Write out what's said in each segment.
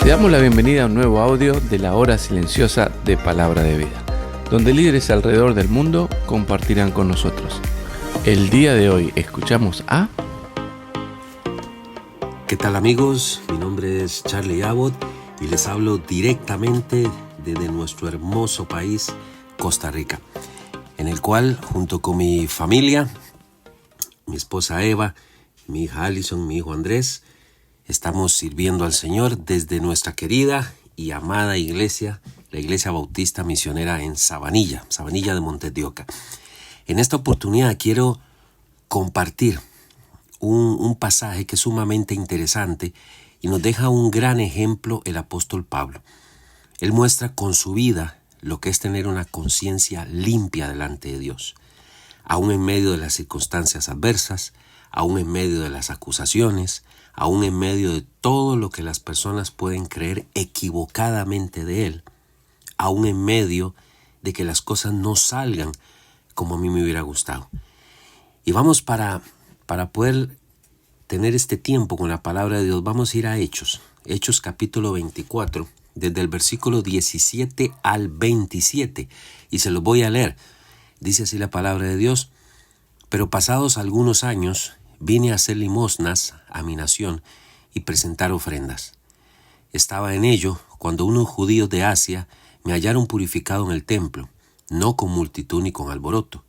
Te damos la bienvenida a un nuevo audio de la hora silenciosa de Palabra de Vida, donde líderes alrededor del mundo compartirán con nosotros. El día de hoy escuchamos a... ¿Qué tal, amigos? Mi nombre es Charlie Abbott y les hablo directamente desde nuestro hermoso país, Costa Rica, en el cual, junto con mi familia, mi esposa Eva, mi hija Alison, mi hijo Andrés, estamos sirviendo al Señor desde nuestra querida y amada iglesia, la Iglesia Bautista Misionera en Sabanilla de Montes de Oca. En esta oportunidad quiero compartir un pasaje que es sumamente interesante y nos deja un gran ejemplo el apóstol Pablo. Él muestra con su vida lo que es tener una conciencia limpia delante de Dios, aún en medio de las circunstancias adversas, aún en medio de las acusaciones, aún en medio de todo lo que las personas pueden creer equivocadamente de él, aún en medio de que las cosas no salgan como a mí me hubiera gustado. Y vamos para poder tener este tiempo con la palabra de Dios, vamos a ir a Hechos capítulo 24, desde el versículo 17 al 27, y se los voy a leer. Dice así la palabra de Dios: pero pasados algunos años vine a hacer limosnas a mi nación y presentar ofrendas. Estaba en ello cuando unos judíos de Asia me hallaron purificado en el templo, no con multitud ni con alboroto.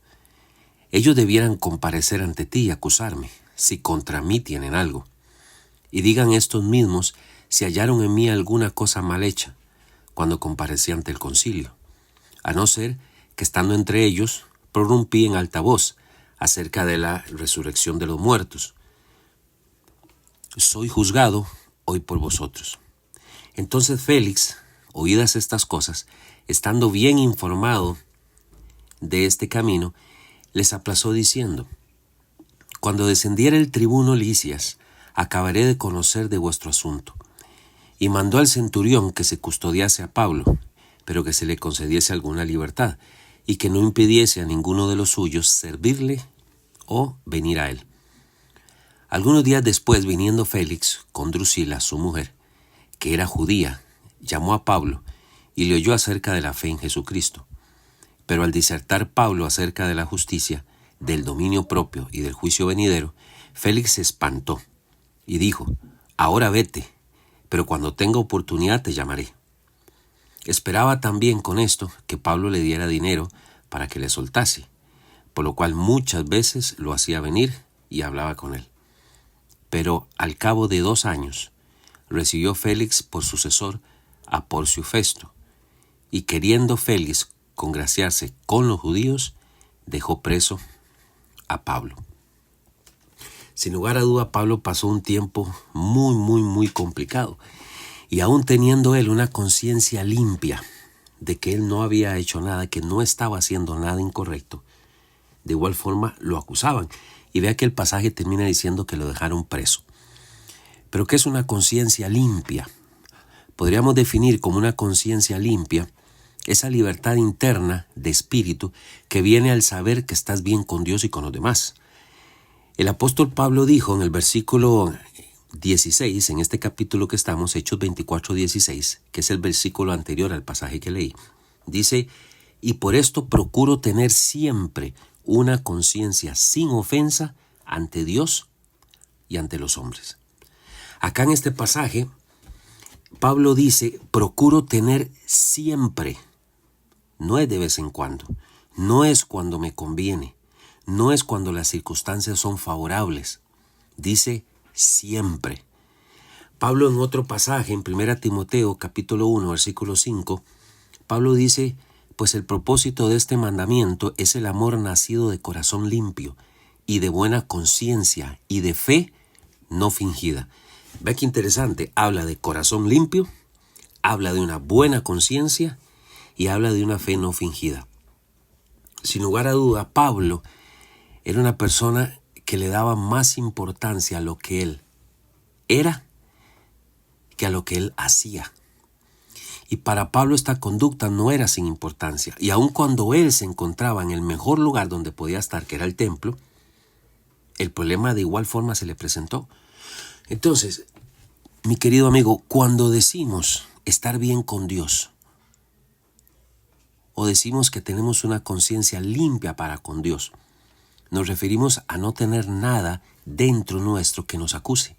Ellos debieran comparecer ante ti y acusarme, si contra mí tienen algo. Y digan estos mismos si hallaron en mí alguna cosa mal hecha, cuando comparecí ante el concilio. A no ser que estando entre ellos, prorrumpí en alta voz acerca de la resurrección de los muertos. Soy juzgado hoy por vosotros. Entonces Félix, oídas estas cosas, estando bien informado de este camino, les aplazó diciendo: cuando descendiera el tribuno Lisias, acabaré de conocer de vuestro asunto. Y mandó al centurión que se custodiase a Pablo, pero que se le concediese alguna libertad, y que no impidiese a ninguno de los suyos servirle o venir a él. Algunos días después, viniendo Félix con Drusila, su mujer, que era judía, llamó a Pablo y le oyó acerca de la fe en Jesucristo. Pero al disertar Pablo acerca de la justicia, del dominio propio y del juicio venidero, Félix se espantó y dijo: ahora vete, pero cuando tenga oportunidad te llamaré. Esperaba también con esto que Pablo le diera dinero para que le soltase, por lo cual muchas veces lo hacía venir y hablaba con él. Pero al cabo de 2 años recibió Félix por sucesor a Porcio Festo, y queriendo Félix congraciarse con los judíos, dejó preso a Pablo. Sin lugar a duda, Pablo pasó un tiempo muy complicado, y aún teniendo él una conciencia limpia de que él no había hecho nada, que no estaba haciendo nada incorrecto, de igual forma lo acusaban. Y vea que el pasaje termina diciendo que lo dejaron preso. Pero ¿qué es una conciencia limpia? Podríamos definir como una conciencia limpia esa libertad interna de espíritu que viene al saber que estás bien con Dios y con los demás. El apóstol Pablo dijo en el versículo 16, en este capítulo que estamos, Hechos 24:16, que es el versículo anterior al pasaje que leí, dice: y por esto procuro tener siempre una conciencia sin ofensa ante Dios y ante los hombres. Acá en este pasaje, Pablo dice: procuro tener siempre. No es de vez en cuando, no es cuando me conviene, no es cuando las circunstancias son favorables. Dice siempre. Pablo, en otro pasaje, en 1 Timoteo capítulo 1, versículo 5, Pablo dice: pues el propósito de este mandamiento es el amor nacido de corazón limpio y de buena conciencia y de fe no fingida. Ve qué interesante, habla de corazón limpio, habla de una buena conciencia y habla de una fe no fingida. Sin lugar a duda, Pablo era una persona que le daba más importancia a lo que él era que a lo que él hacía. Y para Pablo esta conducta no era sin importancia. Y aun cuando él se encontraba en el mejor lugar donde podía estar, que era el templo, el problema de igual forma se le presentó. Entonces, Mi querido amigo, cuando decimos estar bien con Dios, o decimos que tenemos una conciencia limpia para con Dios, nos referimos a no tener nada dentro nuestro que nos acuse.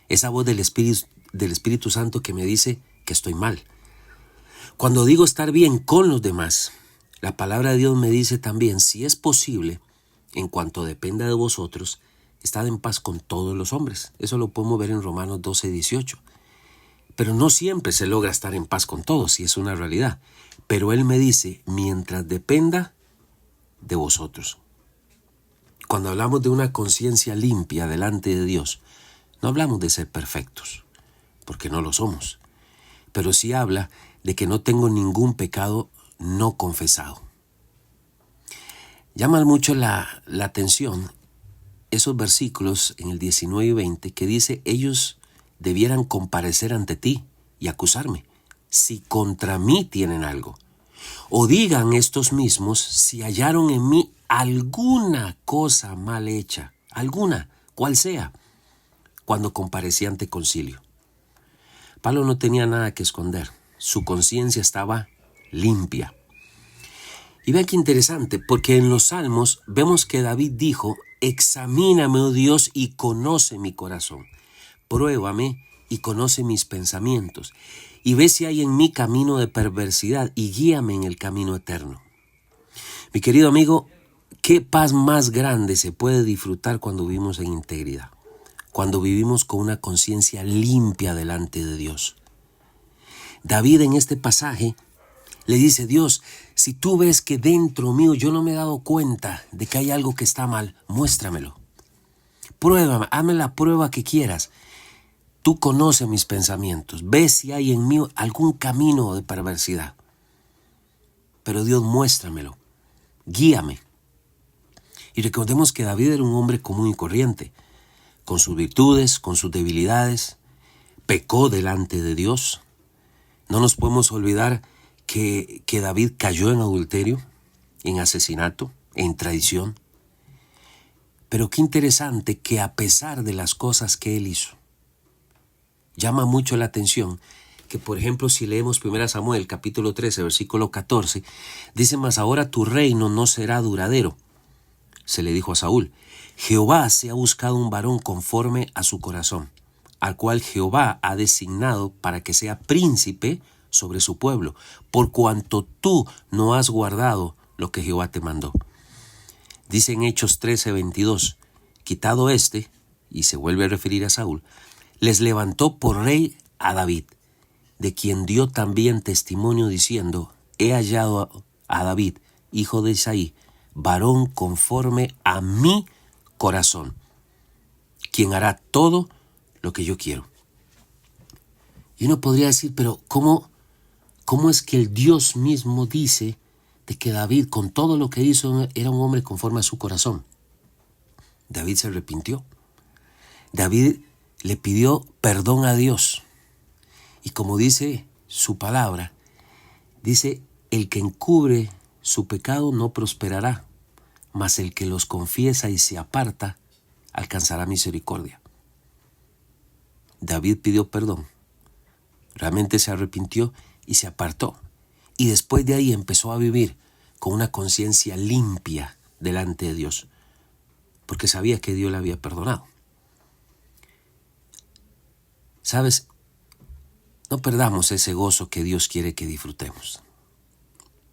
Esa voz del Espíritu Santo que me dice que estoy mal. Cuando digo estar bien con los demás, la palabra de Dios me dice también, si es posible, en cuanto dependa de vosotros, estad en paz con todos los hombres. Eso lo podemos ver en Romanos 12:18. Pero no siempre se logra estar en paz con todos, y es una realidad. Pero Él me dice, mientras dependa de vosotros. Cuando hablamos de una conciencia limpia delante de Dios, no hablamos de ser perfectos, porque no lo somos. Pero sí habla de que no tengo ningún pecado no confesado. Llama mucho la atención esos versículos en el 19 y 20 que dice, ellos debieran comparecer ante ti y acusarme, si contra mí tienen algo. O digan estos mismos si hallaron en mí alguna cosa mal hecha, alguna, cual sea, cuando comparecí ante concilio. Pablo no tenía nada que esconder, su conciencia estaba limpia. Y vean qué interesante, porque en los Salmos vemos que David dijo, examíname, oh Dios, y conoce mi corazón. Pruébame y conoce mis pensamientos, y ve si hay en mí camino de perversidad, y guíame en el camino eterno. Mi querido amigo, ¿qué paz más grande se puede disfrutar cuando vivimos en integridad? Cuando vivimos con una conciencia limpia delante de Dios. David en este pasaje le dice, Dios, si tú ves que dentro mío yo no me he dado cuenta de que hay algo que está mal, muéstramelo. Pruébame, hazme la prueba que quieras. Tú conoces mis pensamientos, ves si hay en mí algún camino de perversidad. Pero Dios, muéstramelo, guíame. Y recordemos que David era un hombre común y corriente, con sus virtudes, con sus debilidades, pecó delante de Dios. No nos podemos olvidar que David cayó en adulterio, en asesinato, en traición. Pero qué interesante que a pesar de las cosas que él hizo, llama mucho la atención que, por ejemplo, si leemos 1 Samuel, capítulo 13, versículo 14, dice, mas ahora tu reino no será duradero. Se le dijo a Saúl, Jehová se ha buscado un varón conforme a su corazón, al cual Jehová ha designado para que sea príncipe sobre su pueblo, por cuanto tú no has guardado lo que Jehová te mandó. Dice en Hechos 13:22, quitado y se vuelve a referir a Saúl, les levantó por rey a David, de quien dio también testimonio diciendo, he hallado a David, hijo de Isaí, varón conforme a mi corazón, quien hará todo lo que yo quiero. Y uno podría decir, pero ¿cómo es que el Dios mismo dice de que David, con todo lo que hizo, era un hombre conforme a su corazón? David se arrepintió. David le pidió perdón a Dios. Y como dice su palabra, dice, el que encubre su pecado no prosperará, mas el que los confiesa y se aparta alcanzará misericordia. David pidió perdón, realmente se arrepintió y se apartó. Y después de ahí empezó a vivir con una conciencia limpia delante de Dios, porque sabía que Dios le había perdonado. ¿Sabes? No perdamos ese gozo que Dios quiere que disfrutemos.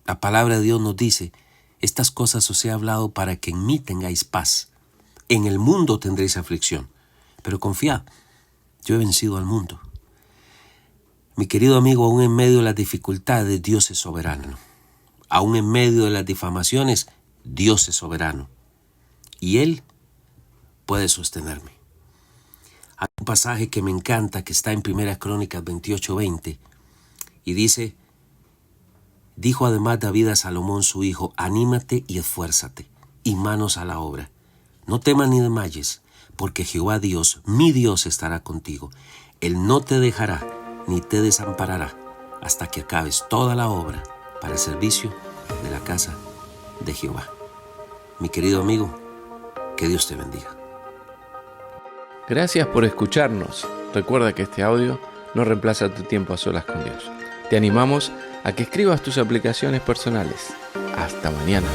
La palabra de Dios nos dice, estas cosas os he hablado para que en mí tengáis paz. En el mundo tendréis aflicción, pero confiad, yo he vencido al mundo. Mi querido amigo, aún en medio de las dificultades, Dios es soberano. Aún en medio de las difamaciones, Dios es soberano. Y Él puede sostenerme. Hay un pasaje que me encanta que está en 1 Crónicas 28:20 y dice, dijo además David a Salomón su hijo, anímate y esfuérzate y manos a la obra. No temas ni desmayes, porque Jehová Dios, mi Dios, estará contigo. Él no te dejará ni te desamparará hasta que acabes toda la obra para el servicio de la casa de Jehová. Mi querido amigo, que Dios te bendiga. Gracias por escucharnos. Recuerda que este audio no reemplaza tu tiempo a solas con Dios. Te animamos a que escribas tus aplicaciones personales. Hasta mañana.